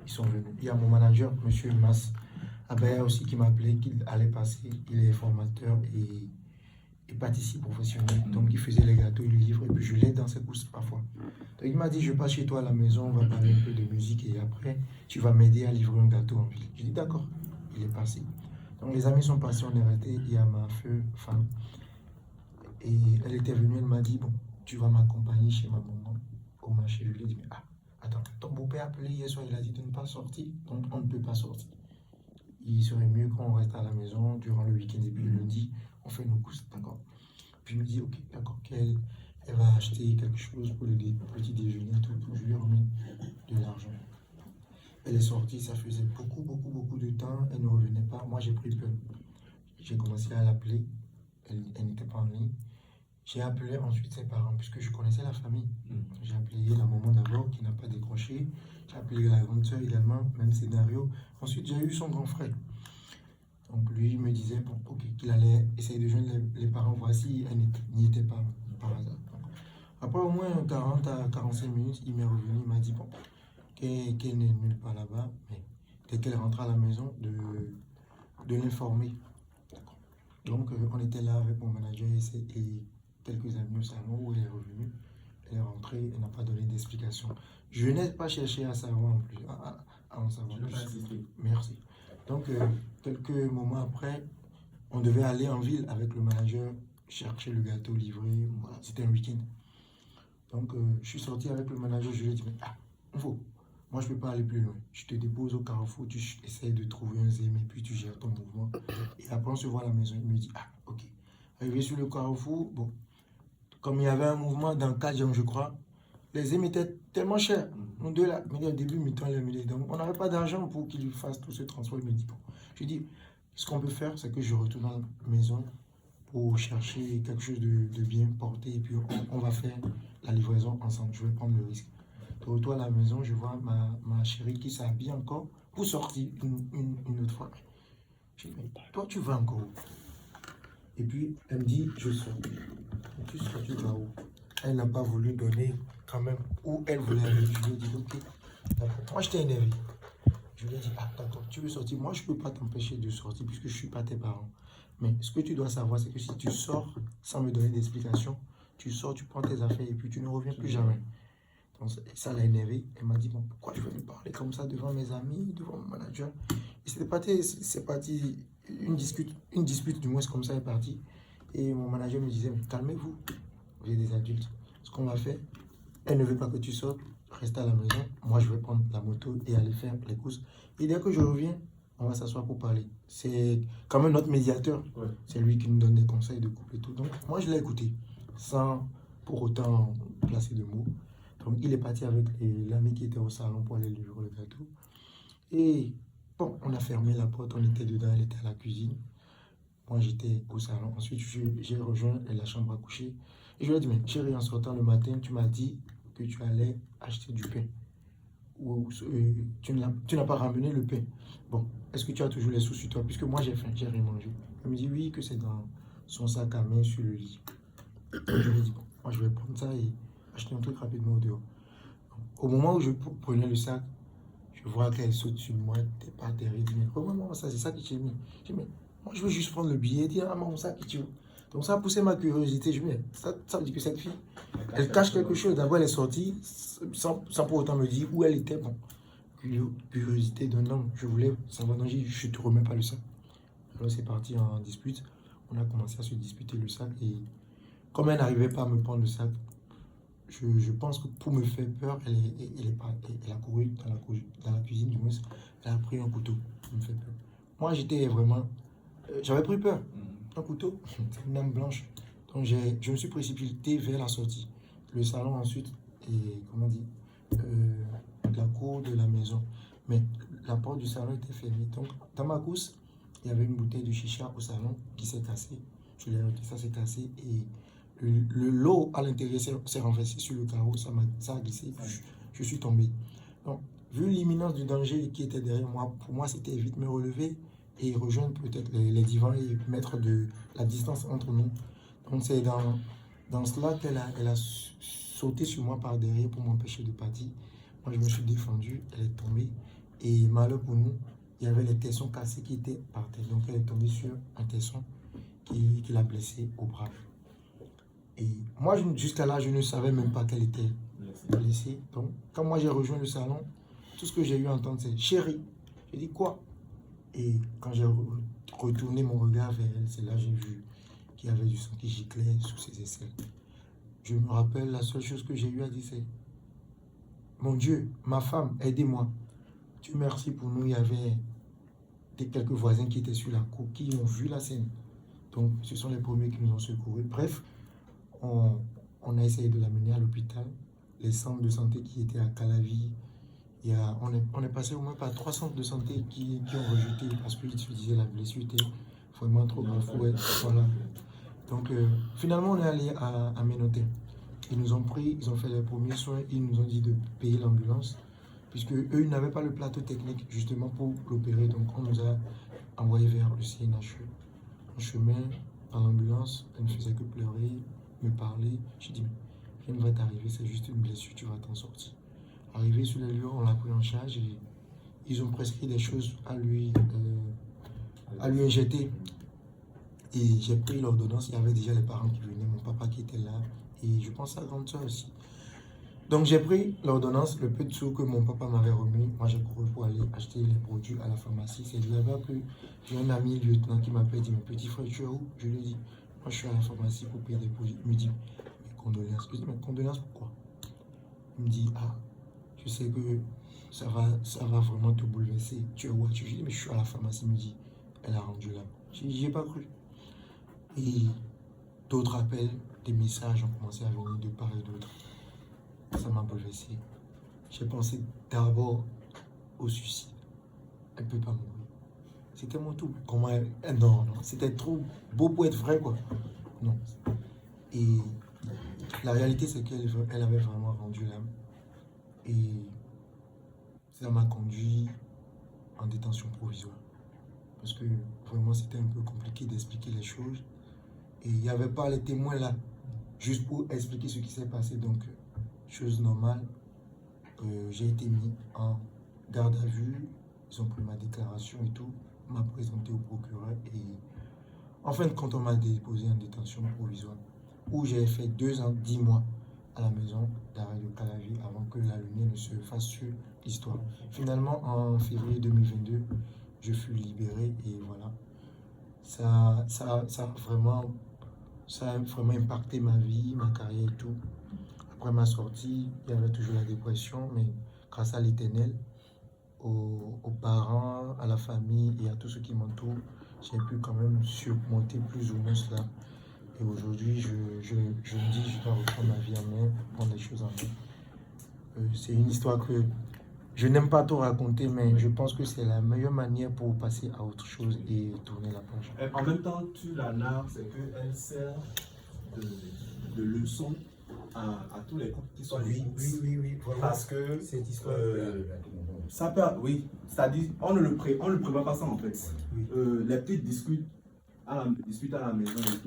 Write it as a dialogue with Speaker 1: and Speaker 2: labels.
Speaker 1: ils sont venus. Il y a mon manager, monsieur Mas Abaya aussi, qui m'a appelé, qu'il allait passer. Il est formateur et pâtissier professionnel. Donc, il faisait les gâteaux, il livre, et puis je l'aide dans ses courses parfois. Donc, il m'a dit, je passe chez toi à la maison, on va parler un peu de musique, et après, tu vas m'aider à livrer un gâteau en ville. J'ai dit, d'accord. Il est passé. Donc, les amis sont passés, on est resté. Il y a ma femme. Et elle était venue, elle m'a dit, bon, tu vas m'accompagner chez ma maman au marché. Je lui ai dit, mais attends, ton beau-père a appelé hier soir, il a dit de ne pas sortir, donc on ne peut pas sortir. Il serait mieux qu'on reste à la maison durant le week-end et puis le lundi, on fait nos courses, d'accord. Puis il me dit, ok, d'accord, qu'elle va acheter quelque chose pour le petit déjeuner, tout, je lui ai remis de l'argent. Elle est sortie, ça faisait beaucoup de temps, elle ne revenait pas. Moi, j'ai pris peur. J'ai commencé à l'appeler, elle n'était pas en ligne. J'ai appelé ensuite ses parents, puisque je connaissais la famille. J'ai appelé la maman d'abord, qui n'a pas décroché. J'ai appelé la grande soeur également, même scénario. Ensuite, j'ai eu son grand frère. Donc lui, il me disait, bon, ok, qu'il allait essayer de joindre les parents. Voici, elle n'y était pas par hasard. Donc, après au moins 40 à 45 minutes, il m'est revenu, il m'a dit, bon, qu'elle n'est nulle part là-bas, mais dès qu'elle rentre à la maison, de l'informer. Donc, on était là avec mon manager et quelques amis au salon où elle est revenue. Elle est rentrée, elle n'a pas donné d'explication. Je n'ai pas cherché à savoir en plus, à en savoir plus. Merci. Donc, quelques moments après, on devait aller en ville avec le manager, chercher le gâteau livré. Voilà, c'était un week-end. Donc, je suis sorti avec le manager, je lui ai dit, mais moi je ne peux pas aller plus loin. Je te dépose au carrefour, tu essaies de trouver un zème et puis tu gères ton mouvement. Et après, on se voit à la maison. Il me dit, ok. Arrivé sur le carrefour, bon, comme il y avait un mouvement dans 4 jambes, je crois, les zèmes étaient tellement chers. Nous deux là, mais au début, donc on n'avait pas d'argent pour qu'il fasse tout ce transport. Il me dit, bon, je dis, ce qu'on peut faire, c'est que je retourne à la maison pour chercher quelque chose de bien porté et puis on va faire la livraison ensemble. Je vais prendre le risque. De retour à la maison, je vois ma chérie qui s'habille encore pour sortir une autre fois. Je dis, mais toi, tu vas encore où? Et puis, elle me dit, je sors. Tu sors, tu vas où? Elle n'a pas voulu donner quand même où elle voulait aller. Je lui ai dit, ok, d'accord. Moi, j'étais énervé. Je lui ai dit, d'accord, tu veux sortir. Moi, je ne peux pas t'empêcher de sortir puisque je ne suis pas tes parents. Mais ce que tu dois savoir, c'est que si tu sors sans me donner d'explication, tu sors, tu prends tes affaires et puis tu ne reviens plus jamais. Donc, ça l'a énervé. Elle m'a dit, bon, pourquoi je vais lui parler comme ça devant mes amis, devant mon manager? Et c'est parti, une dispute du moins comme ça est partie. Et mon manager me disait, mais calmez-vous, vous êtes des adultes. Ce qu'on va faire, elle ne veut pas que tu sortes, reste à la maison. Moi, je vais prendre la moto et aller faire les courses. Et dès que je reviens, on va s'asseoir pour parler. C'est quand même notre médiateur. Ouais. C'est lui qui nous donne des conseils de couple et tout. Donc, moi, je l'ai écouté, sans pour autant placer de mots. Donc, il est parti avec l'ami qui était au salon pour aller livrer le gâteau. Et bon, on a fermé la porte, on était dedans, elle était à la cuisine. Moi, j'étais au salon. Ensuite, j'ai rejoint la chambre à coucher. Et je lui ai dit, mais chérie, en sortant le matin, tu m'as dit que tu allais acheter du pain. Ou tu n'as pas ramené le pain. Bon, est-ce que tu as toujours les sous sur toi? Puisque moi, j'ai faim, j'ai rien mangé. Elle me dit, oui, que c'est dans son sac à main sur le lit. Je lui ai dit, bon, moi, je vais prendre ça et acheter un truc rapidement au dehors. Au moment où je prenais le sac, je vois qu'elle saute sur moi, t'es pas terrible. Mais comment maman, ça, c'est ça que tu as mis? Je dis, mais moi, je veux juste prendre le billet et dire, maman, ça qui tu veux. Donc ça a poussé ma curiosité. Je me dis, ça veut dire que cette fille, elle cache quelque chose. D'abord, elle est sortie sans pour autant me dire où elle était. Bon, curiosité d'un homme. Je voulais savoir, non, je ne te remets pas le sac. Alors c'est parti en dispute. On a commencé à se disputer le sac. Et comme elle n'arrivait pas à me prendre le sac, je pense que pour me faire peur, elle a couru dans la cuisine, du moins, elle a pris un couteau pour me faire peur. Moi, j'étais vraiment... j'avais pris peur. Un couteau, c'est une âme blanche. Donc, je me suis précipité vers la sortie. Le salon ensuite, et comment dire, la cour de la maison. Mais la porte du salon était fermée. Donc, dans ma course, il y avait une bouteille de chicha au salon qui s'est cassée. Je l'ai retiré, ça s'est cassé et le lot à l'intérieur s'est renversé sur le carreau, ça a glissé, je suis tombé. Donc, vu l'imminence du danger qui était derrière moi, pour moi, c'était vite me relever et rejoindre peut-être les divans et mettre de la distance entre nous. Donc, c'est dans cela qu'elle a sauté sur moi par derrière pour m'empêcher de partir. Moi, je me suis défendu, elle est tombée. Et malheur pour nous, il y avait les tessons cassés qui étaient par terre. Donc elle est tombée sur un tesson qui l'a blessée au bras. Et moi, jusqu'à là, je ne savais même pas qu'elle était blessée. Donc, quand moi j'ai rejoint le salon, tout ce que j'ai eu à entendre, c'est chérie. J'ai dit quoi? Et quand j'ai retourné mon regard vers elle, c'est là que j'ai vu qu'il y avait du sang qui giclait sous ses aisselles. Je me rappelle, la seule chose que j'ai eu à dire, c'est mon Dieu, ma femme, aidez-moi. Dieu merci pour nous, il y avait quelques voisins qui étaient sur la cour, qui ont vu la scène. Donc, ce sont les premiers qui nous ont secourus. Bref, on a essayé de l'amener à l'hôpital. Les centres de santé qui étaient à Calavi, on est passé au moins par 3 centres de santé qui ont rejeté parce qu'ils se disaient la blessure était vraiment trop grave. Voilà. Donc, finalement, on est allé à Ménoté. Ils nous ont pris, ils ont fait les premiers soins, ils nous ont dit de payer l'ambulance, puisque eux, ils n'avaient pas le plateau technique justement pour l'opérer. Donc, on nous a envoyés vers le CNHE. En chemin, dans l'ambulance, elle ne faisait que pleurer, me parler. J'ai dit, rien ne va t'arriver, c'est juste une blessure, tu vas t'en sortir. Arrivé sur les lieux, on l'a pris en charge et ils ont prescrit des choses à lui injecter. Et j'ai pris l'ordonnance, il y avait déjà les parents qui venaient, mon papa qui était là, et je pense à sa grande soeur aussi. Donc j'ai pris l'ordonnance, le peu de sous que mon papa m'avait remis, moi j'ai couru pour aller acheter les produits à la pharmacie. C'est là-bas que j'ai un ami lieutenant qui m'appelle, dit, mon petit frère, tu es où? Je lui ai dit, moi je suis à la pharmacie pour payer des produits. Il me dit, mes condoléances. Je lui ai dit, mes condoléances pourquoi? Il me dit, ah, je sais que ça va vraiment te bouleverser. Tu es où? Je lui ai dit, mais je suis à la pharmacie. Il me dit, elle a rendu là. J'ai pas cru. Et d'autres appels, des messages ont commencé à venir de part et d'autre. Ça m'a bouleversé. J'ai pensé d'abord au suicide. Elle ne peut pas mourir. C'était mon tout. Comment elle... Non, c'était trop beau pour être vrai, quoi. Non. Et la réalité, c'est qu'elle avait vraiment rendu l'âme. Et ça m'a conduit en détention provisoire. Parce que vraiment, c'était un peu compliqué d'expliquer les choses. Et il n'y avait pas les témoins là, juste pour expliquer ce qui s'est passé. Donc, chose normale, j'ai été mis en garde à vue. Ils ont pris ma déclaration et tout, m'a présenté au procureur. Et en fin de compte, on m'a déposé en détention provisoire, où j'ai fait 2 ans, 10 mois à la maison d'arrêt de Calavi avant que la lumière ne se fasse sur l'histoire. Finalement, en février 2022, je fus libéré et voilà. Ça a vraiment impacté ma vie, ma carrière et tout. Après ma sortie, il y avait toujours la dépression, mais grâce à l'Éternel, aux parents, à la famille et à tous ceux qui m'entourent, j'ai pu quand même surmonter plus ou moins cela. Et aujourd'hui, je me dis, je dois reprendre ma vie en main, prendre les choses en main. C'est une histoire que je n'aime pas trop raconter, mais je pense que c'est la meilleure manière pour passer à autre chose et tourner la page.
Speaker 2: En même temps, tu la narres, c'est qu'elle sert de leçon à tous les couples qui sont
Speaker 1: oui, voilà.
Speaker 2: Parce que
Speaker 1: cette histoire.
Speaker 2: ça peut, oui, c'est-à-dire, on ne le prévoit pas ça en fait.
Speaker 1: Oui.
Speaker 2: Les petites disputes à la maison et tout.